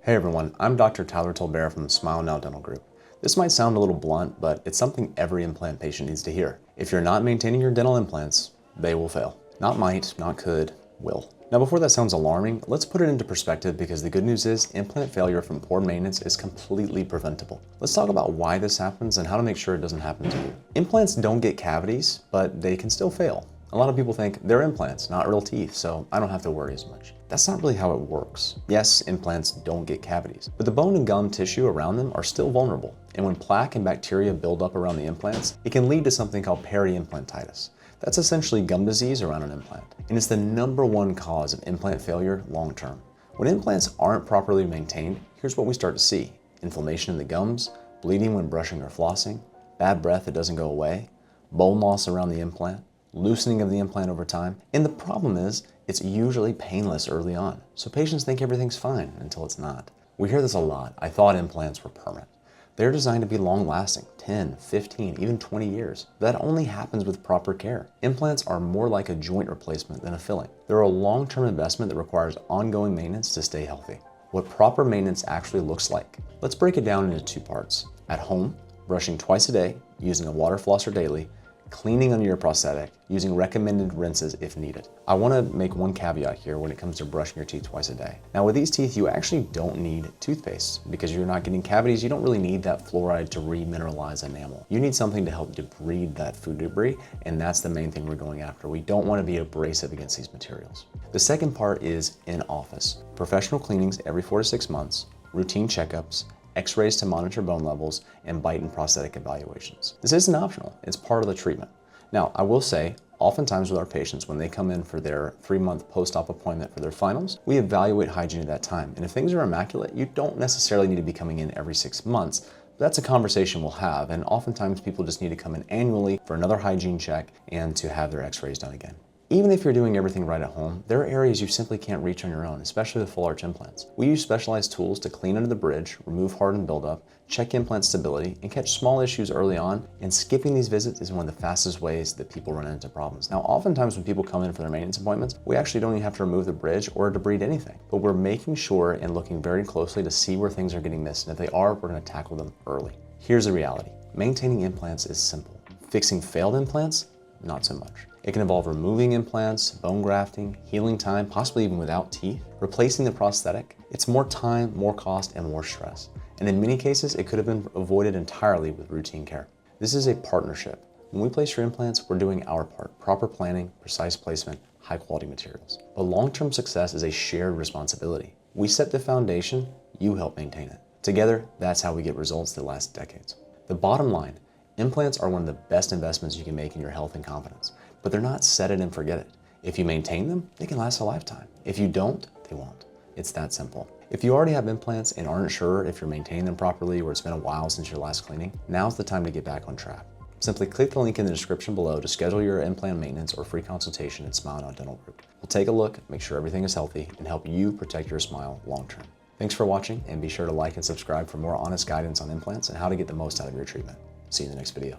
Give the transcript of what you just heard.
Hey everyone, I'm Dr. Tolbert from the Smile Now Dental Group. This might sound a little blunt, but it's something every implant patient needs to hear. If you're not maintaining your dental implants, they will fail. Not might, not could, will. Now before that sounds alarming, let's put it into perspective because the good news is implant failure from poor maintenance is completely preventable. Let's talk about why this happens and how to make sure it doesn't happen to you. Implants don't get cavities, but they can still fail. A lot of people think they're implants, not real teeth, so I don't have to worry as much. That's not really how it works. Yes, implants don't get cavities, but the bone and gum tissue around them are still vulnerable. And when plaque and bacteria build up around the implants, it can lead to something called peri-implantitis. That's essentially gum disease around an implant, and it's the #1 cause of implant failure long term. When implants aren't properly maintained, here's what we start to see: inflammation in the gums, bleeding when brushing or flossing, bad breath that doesn't go away, bone loss around the implant, loosening of the implant over time, and the problem is it's usually painless early on, so patients think everything's fine until it's not. We hear this a lot: I thought implants were permanent. They're designed to be long-lasting, 10, 15, even 20 years. That only happens with proper care. Implants are more like a joint replacement than a filling. They're a long-term investment that requires ongoing maintenance to stay healthy. What proper maintenance actually looks like. Let's break it down into 2 parts. At home, brushing twice a day, using a water flosser daily, cleaning under your prosthetic, using recommended rinses if needed. I want to make one caveat here when it comes to brushing your teeth twice a day. Now with these teeth, you actually don't need toothpaste because you're not getting cavities. You don't really need that fluoride to remineralize enamel. You need something to help debride that food debris, and that's the main thing we're going after. We don't want to be abrasive against these materials. The second part is in office. Professional cleanings every 4 to 6 months, routine checkups, X-rays to monitor bone levels, and bite and prosthetic evaluations. This isn't optional, it's part of the treatment. Now, I will say, oftentimes with our patients, when they come in for their 3-month post-op appointment for their finals, we evaluate hygiene at that time. And if things are immaculate, you don't necessarily need to be coming in every 6 months. But that's a conversation we'll have, and oftentimes people just need to come in annually for another hygiene check and to have their X-rays done again. Even if you're doing everything right at home, there are areas you simply can't reach on your own, especially with full arch implants. We use specialized tools to clean under the bridge, remove hardened buildup, check implant stability, and catch small issues early on, and skipping these visits is one of the fastest ways that people run into problems. Now, oftentimes when people come in for their maintenance appointments, we actually don't even have to remove the bridge or debride anything, but we're making sure and looking very closely to see where things are getting missed, and if they are, we're gonna tackle them early. Here's the reality: maintaining implants is simple. Fixing failed implants, not so much. It can involve removing implants, bone grafting, healing time, possibly even without teeth, replacing the prosthetic. It's more time, more cost, and more stress. And in many cases, it could have been avoided entirely with routine care. This is a partnership. When we place your implants, we're doing our part: proper planning, precise placement, high quality materials. But long-term success is a shared responsibility. We set the foundation, you help maintain it. Together, that's how we get results that last decades. The bottom line: implants are one of the best investments you can make in your health and confidence, but they're not set it and forget it. If you maintain them, they can last a lifetime. If you don't, they won't. It's that simple. If you already have implants and aren't sure if you're maintaining them properly or it's been a while since your last cleaning, now's the time to get back on track. Simply click the link in the description below to schedule your implant maintenance or free consultation at Smile Now Dental Group. We'll take a look, make sure everything is healthy, and help you protect your smile long term. Thanks for watching, and be sure to like and subscribe for more honest guidance on implants and how to get the most out of your treatment. See you in the next video.